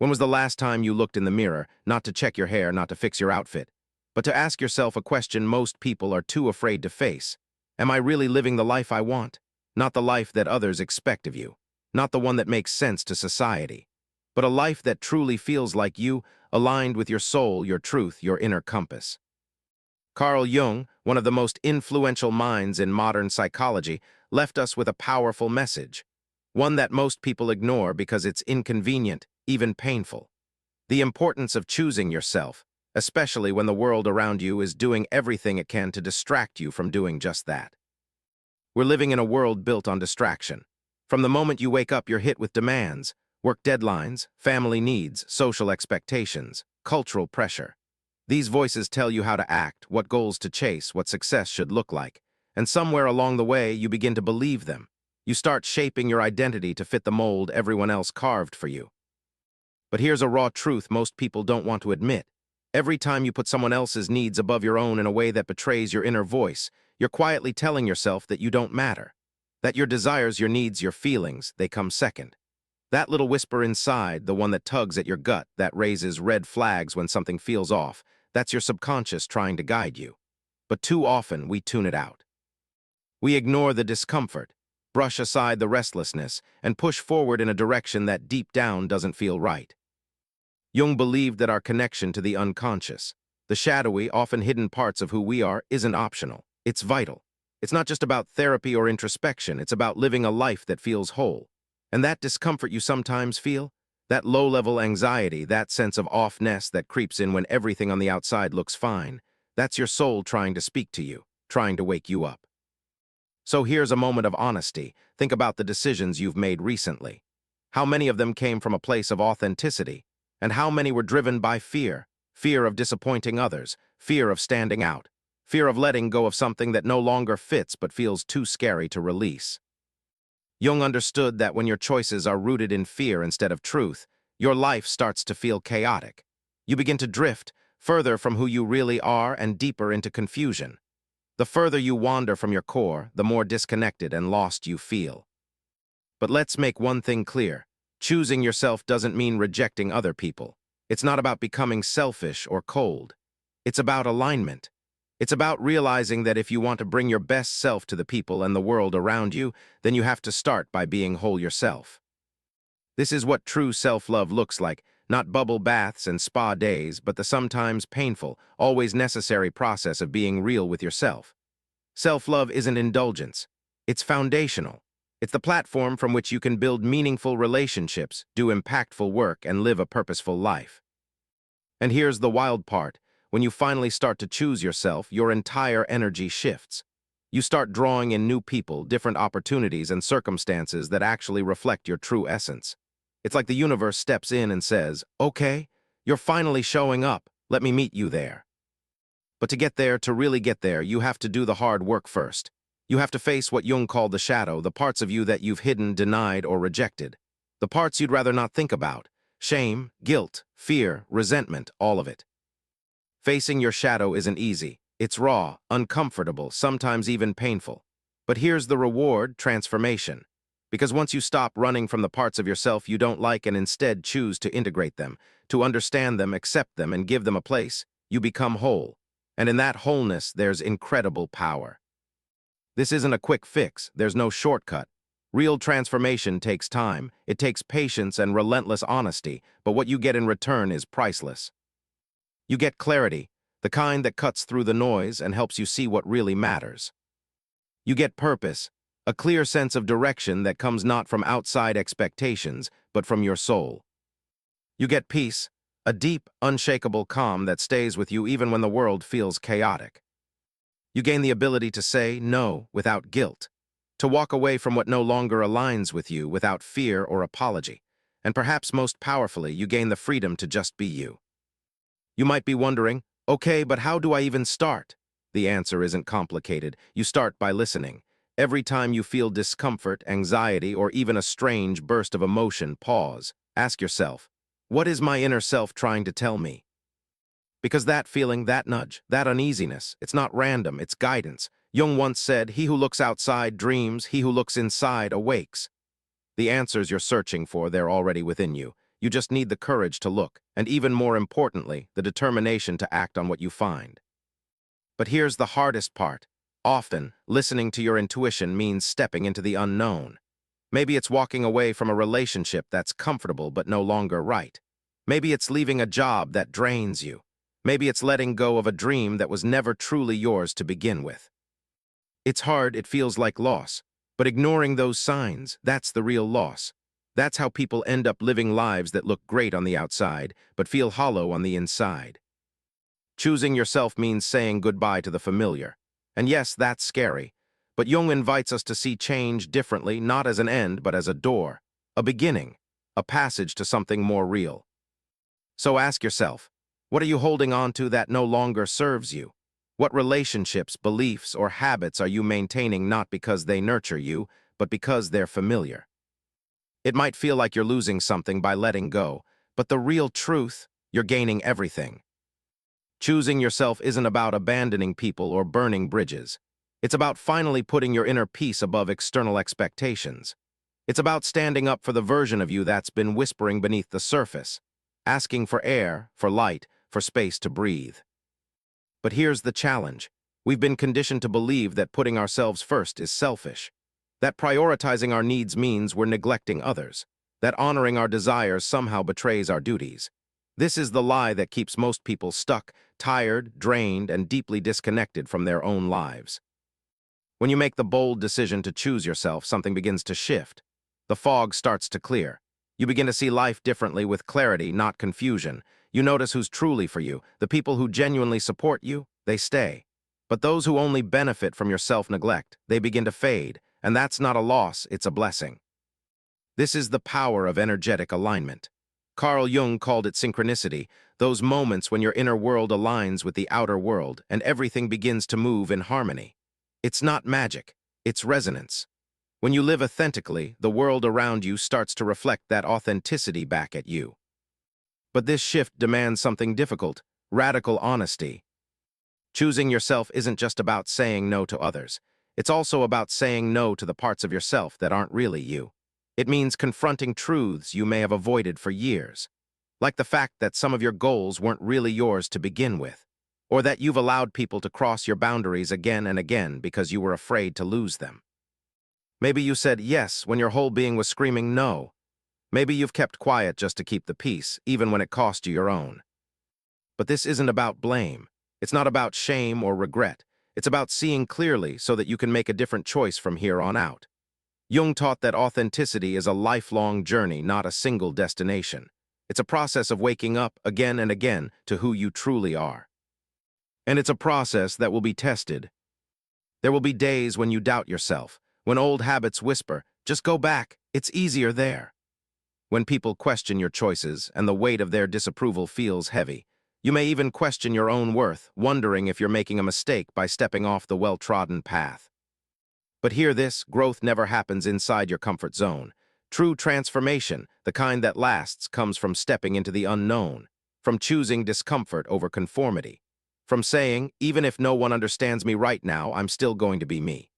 When was the last time you looked in the mirror, not to check your hair, not to fix your outfit, but to ask yourself a question most people are too afraid to face? Am I really living the life I want? Not the life that others expect of you. Not the one that makes sense to society. But a life that truly feels like you, aligned with your soul, your truth, your inner compass. Carl Jung, one of the most influential minds in modern psychology, left us with a powerful message. One that most people ignore because it's inconvenient, even painful. The importance of choosing yourself, especially when the world around you is doing everything it can to distract you from doing just that. We're living in a world built on distraction. From the moment you wake up, you're hit with demands, work deadlines, family needs, social expectations, cultural pressure. These voices tell you how to act, what goals to chase, what success should look like. And somewhere along the way, you begin to believe them. You start shaping your identity to fit the mold everyone else carved for you. But here's a raw truth most people don't want to admit. Every time you put someone else's needs above your own in a way that betrays your inner voice, you're quietly telling yourself that you don't matter. That your desires, your needs, your feelings, they come second. That little whisper inside, the one that tugs at your gut, that raises red flags when something feels off, that's your subconscious trying to guide you. But too often, we tune it out. We ignore the discomfort, brush aside the restlessness, and push forward in a direction that deep down doesn't feel right. Jung believed that our connection to the unconscious, the shadowy, often hidden parts of who we are, isn't optional. It's vital. It's not just about therapy or introspection, it's about living a life that feels whole. And that discomfort you sometimes feel, that low-level anxiety, that sense of offness that creeps in when everything on the outside looks fine, that's your soul trying to speak to you, trying to wake you up. So here's a moment of honesty. Think about the decisions you've made recently. How many of them came from a place of authenticity? And how many were driven by fear? Fear of disappointing others, fear of standing out, fear of letting go of something that no longer fits but feels too scary to release. Jung understood that when your choices are rooted in fear instead of truth, your life starts to feel chaotic. You begin to drift further from who you really are and deeper into confusion. The further you wander from your core, the more disconnected and lost you feel. But let's make one thing clear. Choosing yourself doesn't mean rejecting other people. It's not about becoming selfish or cold. It's about alignment. It's about realizing that if you want to bring your best self to the people and the world around you, then you have to start by being whole yourself. This is what true self-love looks like, not bubble baths and spa days, but the sometimes painful, always necessary process of being real with yourself. Self-love isn't indulgence. It's foundational. It's the platform from which you can build meaningful relationships, do impactful work, and live a purposeful life. And here's the wild part. When you finally start to choose yourself, your entire energy shifts. You start drawing in new people, different opportunities, and circumstances that actually reflect your true essence. It's like the universe steps in and says, "Okay, you're finally showing up. Let me meet you there." But to get there, to really get there, you have to do the hard work first. You have to face what Jung called the shadow, the parts of you that you've hidden, denied, or rejected. The parts you'd rather not think about. Shame, guilt, fear, resentment, all of it. Facing your shadow isn't easy. It's raw, uncomfortable, sometimes even painful. But here's the reward: transformation. Because once you stop running from the parts of yourself you don't like and instead choose to integrate them, to understand them, accept them, and give them a place, you become whole. And in that wholeness, there's incredible power. This isn't a quick fix. There's no shortcut. Real transformation takes time. It takes patience and relentless honesty, but what you get in return is priceless. You get clarity, the kind that cuts through the noise and helps you see what really matters. You get purpose, a clear sense of direction that comes not from outside expectations, but from your soul. You get peace, a deep, unshakable calm that stays with you even when the world feels chaotic. You gain the ability to say no without guilt, to walk away from what no longer aligns with you without fear or apology, and perhaps most powerfully, you gain the freedom to just be you. You might be wondering, okay, but how do I even start? The answer isn't complicated. You start by listening. Every time you feel discomfort, anxiety, or even a strange burst of emotion, pause. Ask yourself, what is my inner self trying to tell me? Because that feeling, that nudge, that uneasiness, it's not random, it's guidance. Jung once said, "He who looks outside dreams, he who looks inside awakes." The answers you're searching for, they're already within you. You just need the courage to look, and even more importantly, the determination to act on what you find. But here's the hardest part. Often, listening to your intuition means stepping into the unknown. Maybe it's walking away from a relationship that's comfortable but no longer right. Maybe it's leaving a job that drains you. Maybe it's letting go of a dream that was never truly yours to begin with. It's hard, it feels like loss. But ignoring those signs, that's the real loss. That's how people end up living lives that look great on the outside, but feel hollow on the inside. Choosing yourself means saying goodbye to the familiar. And yes, that's scary. But Jung invites us to see change differently, not as an end, but as a door, a beginning, a passage to something more real. So ask yourself, what are you holding on to that no longer serves you? What relationships, beliefs, or habits are you maintaining not because they nurture you, but because they're familiar? It might feel like you're losing something by letting go, but the real truth, you're gaining everything. Choosing yourself isn't about abandoning people or burning bridges. It's about finally putting your inner peace above external expectations. It's about standing up for the version of you that's been whispering beneath the surface, asking for air, for light, for space to breathe. But here's the challenge. We've been conditioned to believe that putting ourselves first is selfish, that prioritizing our needs means we're neglecting others, that honoring our desires somehow betrays our duties. This is the lie that keeps most people stuck, tired, drained, and deeply disconnected from their own lives. When you make the bold decision to choose yourself, something begins to shift. The fog starts to clear. You begin to see life differently with clarity, not confusion. You notice who's truly for you. The people who genuinely support you, they stay. But those who only benefit from your self-neglect, they begin to fade. And that's not a loss, it's a blessing. This is the power of energetic alignment. Carl Jung called it synchronicity, those moments when your inner world aligns with the outer world and everything begins to move in harmony. It's not magic, it's resonance. When you live authentically, the world around you starts to reflect that authenticity back at you. But this shift demands something difficult, radical honesty. Choosing yourself isn't just about saying no to others. It's also about saying no to the parts of yourself that aren't really you. It means confronting truths you may have avoided for years, like the fact that some of your goals weren't really yours to begin with, or that you've allowed people to cross your boundaries again and again because you were afraid to lose them. Maybe you said yes when your whole being was screaming no. Maybe you've kept quiet just to keep the peace, even when it cost you your own. But this isn't about blame. It's not about shame or regret. It's about seeing clearly so that you can make a different choice from here on out. Jung taught that authenticity is a lifelong journey, not a single destination. It's a process of waking up again and again to who you truly are. And it's a process that will be tested. There will be days when you doubt yourself, when old habits whisper, just go back, it's easier there. When people question your choices and the weight of their disapproval feels heavy, you may even question your own worth, wondering if you're making a mistake by stepping off the well-trodden path. But hear this, growth never happens inside your comfort zone. True transformation, the kind that lasts, comes from stepping into the unknown, from choosing discomfort over conformity, from saying, even if no one understands me right now, I'm still going to be me.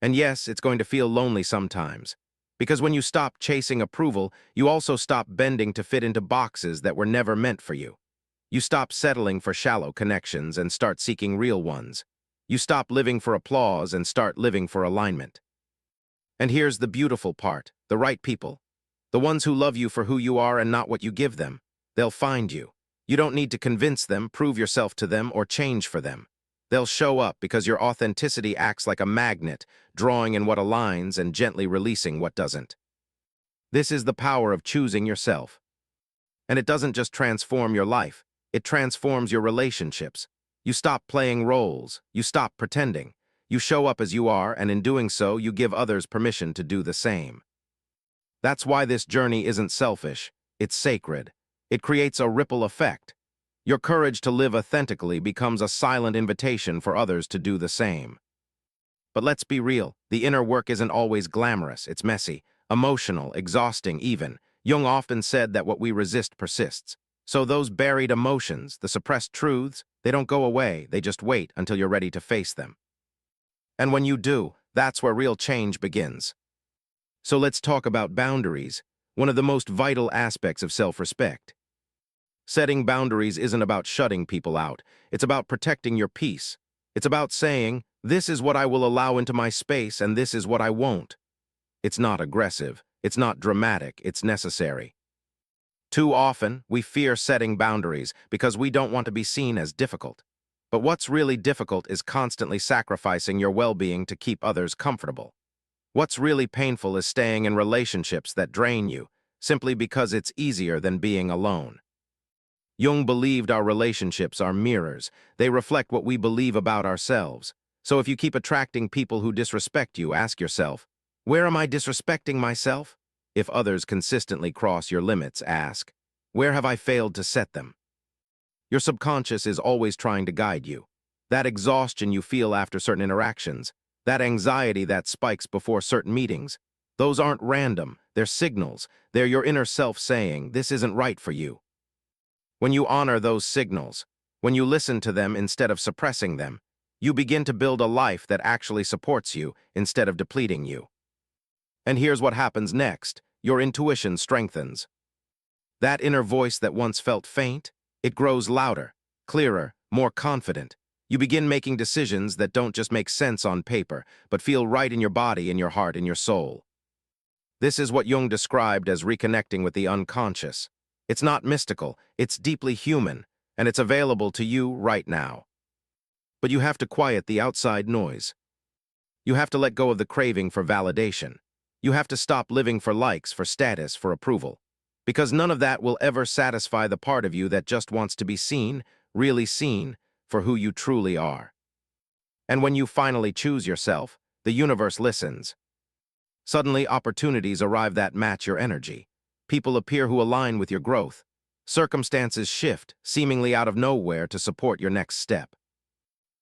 And yes, it's going to feel lonely sometimes, because when you stop chasing approval, you also stop bending to fit into boxes that were never meant for you. You stop settling for shallow connections and start seeking real ones. You stop living for applause and start living for alignment. And here's the beautiful part, the right people. The ones who love you for who you are and not what you give them. They'll find you. You don't need to convince them, prove yourself to them, or change for them. They'll show up because your authenticity acts like a magnet, drawing in what aligns and gently releasing what doesn't. This is the power of choosing yourself. And it doesn't just transform your life, it transforms your relationships. You stop playing roles, you stop pretending. You show up as you are, and in doing so, you give others permission to do the same. That's why this journey isn't selfish, it's sacred. It creates a ripple effect. Your courage to live authentically becomes a silent invitation for others to do the same. But let's be real, the inner work isn't always glamorous, it's messy, emotional, exhausting even. Jung often said that what we resist persists. So those buried emotions, the suppressed truths, they don't go away, they just wait until you're ready to face them. And when you do, that's where real change begins. So let's talk about boundaries. one of the most vital aspects of self-respect. Setting boundaries isn't about shutting people out. It's about protecting your peace. It's about saying, this is what I will allow into my space and this is what I won't. It's not aggressive. It's not dramatic. It's necessary. Too often, we fear setting boundaries because we don't want to be seen as difficult. But what's really difficult is constantly sacrificing your well-being to keep others comfortable. What's really painful is staying in relationships that drain you, simply because it's easier than being alone. Jung believed our relationships are mirrors. They reflect what we believe about ourselves. So if you keep attracting people who disrespect you, ask yourself, where am I disrespecting myself? If others consistently cross your limits, ask, where have I failed to set them? Your subconscious is always trying to guide you. That exhaustion you feel after certain interactions, that anxiety that spikes before certain meetings, those aren't random, they're signals. They're your inner self saying, this isn't right for you. When you honor those signals, when you listen to them instead of suppressing them, you begin to build a life that actually supports you instead of depleting you. And here's what happens next. Your intuition strengthens. That inner voice that once felt faint, it grows louder, clearer, more confident. You begin making decisions that don't just make sense on paper, but feel right in your body, in your heart, in your soul. This is what Jung described as reconnecting with the unconscious. It's not mystical, it's deeply human, and it's available to you right now. But you have to quiet the outside noise. You have to let go of the craving for validation. You have to stop living for likes, for status, for approval. Because none of that will ever satisfy the part of you that just wants to be seen, really seen, for who you truly are. And when you finally choose yourself, the universe listens. Suddenly, opportunities arrive that match your energy. People appear who align with your growth. Circumstances shift, seemingly out of nowhere, to support your next step.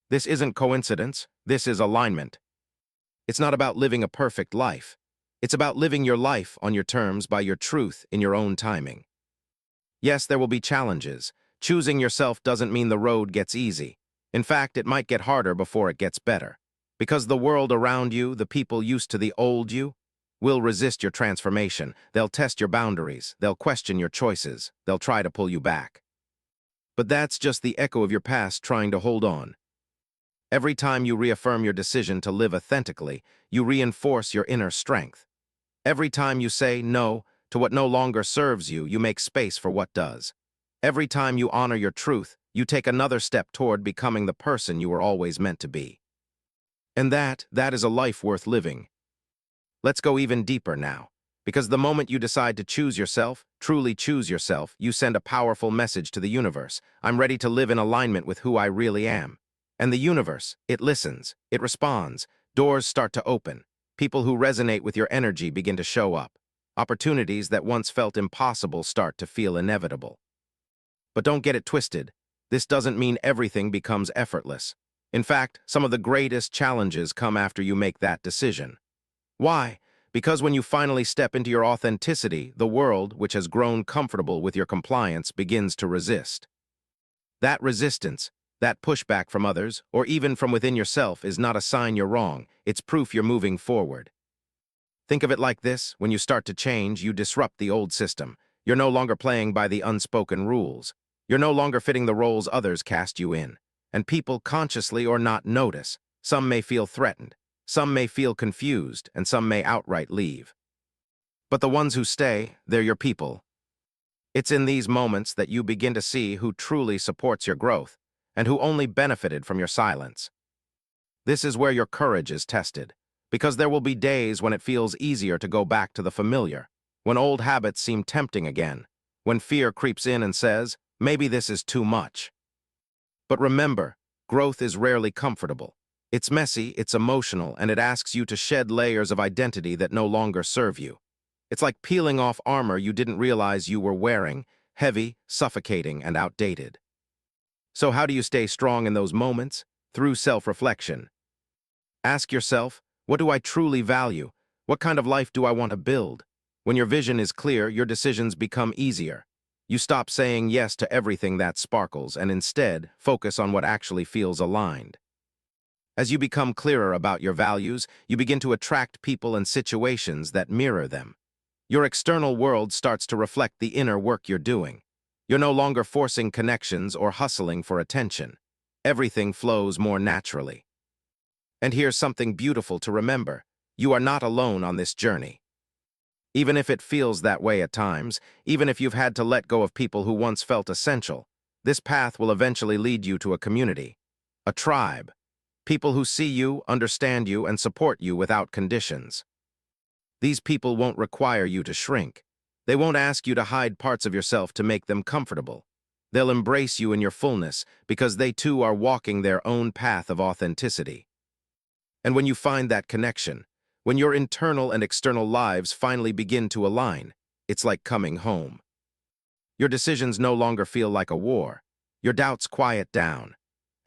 This isn't coincidence, this is alignment. It's not about living a perfect life. It's about living your life on your terms, by your truth, in your own timing. Yes, there will be challenges. Choosing yourself doesn't mean the road gets easy. In fact, it might get harder before it gets better. Because the world around you, the people used to the old you, will resist your transformation. They'll test your boundaries. They'll question your choices. They'll try to pull you back. But that's just the echo of your past trying to hold on. Every time you reaffirm your decision to live authentically, you reinforce your inner strength. Every time you say no to what no longer serves you, you make space for what does. Every time you honor your truth, you take another step toward becoming the person you were always meant to be. And that is a life worth living. Let's go even deeper now. Because the moment you decide to choose yourself, truly choose yourself, you send a powerful message to the universe. I'm ready to live in alignment with who I really am. And the universe, it listens, it responds. Doors start to open. People who resonate with your energy begin to show up. Opportunities that once felt impossible start to feel inevitable. But don't get it twisted. This doesn't mean everything becomes effortless. In fact, some of the greatest challenges come after you make that decision. Why? Because when you finally step into your authenticity, the world, which has grown comfortable with your compliance, begins to resist. That resistance, that pushback from others, or even from within yourself, is not a sign you're wrong. It's proof you're moving forward. Think of it like this: when you start to change, you disrupt the old system. You're no longer playing by the unspoken rules. You're no longer fitting the roles others cast you in. And people, consciously or not, notice. Some may feel threatened. Some may feel confused, and some may outright leave. But the ones who stay, they're your people. It's in these moments that you begin to see who truly supports your growth, and who only benefited from your silence. This is where your courage is tested, because there will be days when it feels easier to go back to the familiar, when old habits seem tempting again, when fear creeps in and says, maybe this is too much. But remember, growth is rarely comfortable. It's messy, it's emotional, and it asks you to shed layers of identity that no longer serve you. It's like peeling off armor you didn't realize you were wearing, heavy, suffocating, and outdated. So how do you stay strong in those moments? Through self-reflection. Ask yourself, what do I truly value? What kind of life do I want to build? When your vision is clear, your decisions become easier. You stop saying yes to everything that sparkles and instead focus on what actually feels aligned. As you become clearer about your values, you begin to attract people and situations that mirror them. Your external world starts to reflect the inner work you're doing. You're no longer forcing connections or hustling for attention. Everything flows more naturally. And here's something beautiful to remember. You are not alone on this journey. Even if it feels that way at times, even if you've had to let go of people who once felt essential, this path will eventually lead you to a community, a tribe, people who see you, understand you, and support you without conditions. These people won't require you to shrink. They won't ask you to hide parts of yourself to make them comfortable. They'll embrace you in your fullness because they too are walking their own path of authenticity. And when you find that connection, when your internal and external lives finally begin to align, it's like coming home. Your decisions no longer feel like a war. Your doubts quiet down.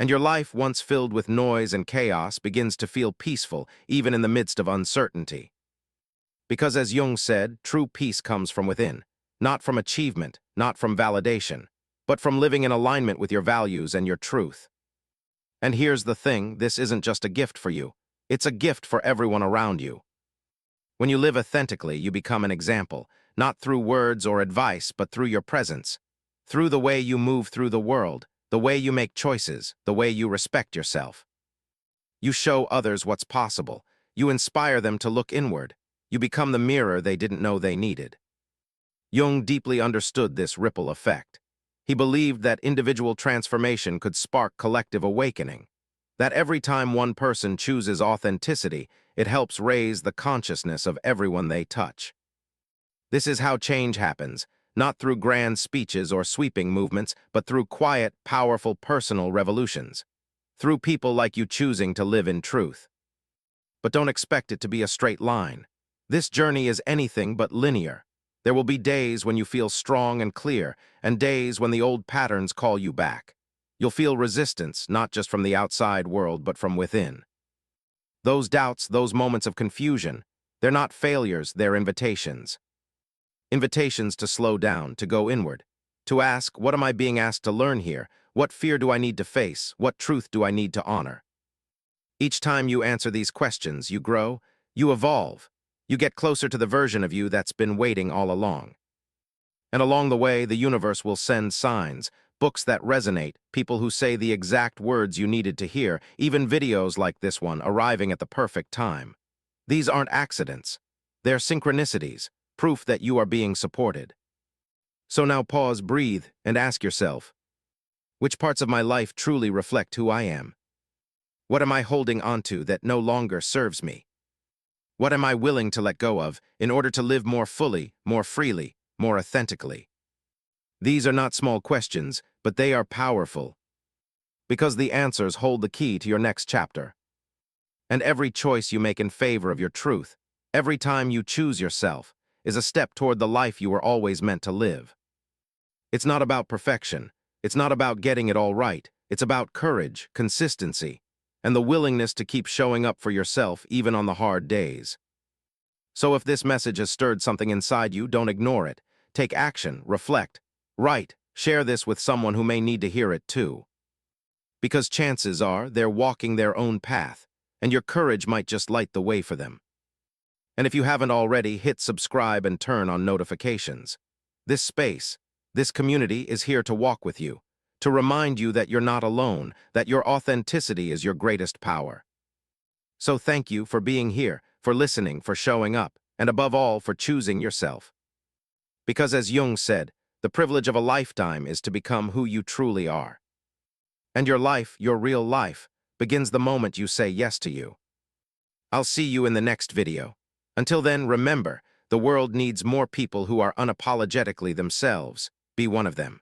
And your life, once filled with noise and chaos, begins to feel peaceful, even in the midst of uncertainty. Because as Jung said, true peace comes from within, not from achievement, not from validation, but from living in alignment with your values and your truth. And here's the thing, this isn't just a gift for you. It's a gift for everyone around you. When you live authentically, you become an example, not through words or advice, but through your presence, through the way you move through the world, the way you make choices, the way you respect yourself. You show others what's possible. You inspire them to look inward. You become the mirror they didn't know they needed. Jung deeply understood this ripple effect. He believed that individual transformation could spark collective awakening, that every time one person chooses authenticity, it helps raise the consciousness of everyone they touch. This is how change happens, not through grand speeches or sweeping movements, but through quiet, powerful personal revolutions, through people like you choosing to live in truth. But don't expect it to be a straight line. This journey is anything but linear. There will be days when you feel strong and clear, and days when the old patterns call you back. You'll feel resistance, not just from the outside world, but from within. Those doubts, those moments of confusion, they're not failures, they're invitations. Invitations to slow down, to go inward, to ask, what am I being asked to learn here? What fear do I need to face? What truth do I need to honor? Each time you answer these questions, you grow, you evolve. You get closer to the version of you that's been waiting all along. And along the way, the universe will send signs, books that resonate, people who say the exact words you needed to hear, even videos like this one arriving at the perfect time. These aren't accidents. They're synchronicities, proof that you are being supported. So now pause, breathe, and ask yourself, which parts of my life truly reflect who I am? What am I holding onto that no longer serves me? What am I willing to let go of in order to live more fully, more freely, more authentically? These are not small questions, but they are powerful, because the answers hold the key to your next chapter. And every choice you make in favor of your truth, every time you choose yourself, is a step toward the life you were always meant to live. It's not about perfection. It's not about getting it all right. It's about courage, consistency, and the willingness to keep showing up for yourself even on the hard days. So if this message has stirred something inside you, don't ignore it. Take action, reflect, write, share this with someone who may need to hear it too. Because chances are they're walking their own path, and your courage might just light the way for them. And if you haven't already, hit subscribe and turn on notifications. This space, this community is here to walk with you, to remind you that you're not alone, that your authenticity is your greatest power. So thank you for being here, for listening, for showing up, and above all, for choosing yourself. Because as Jung said, the privilege of a lifetime is to become who you truly are. And your life, your real life, begins the moment you say yes to you. I'll see you in the next video. Until then, remember, the world needs more people who are unapologetically themselves. Be one of them.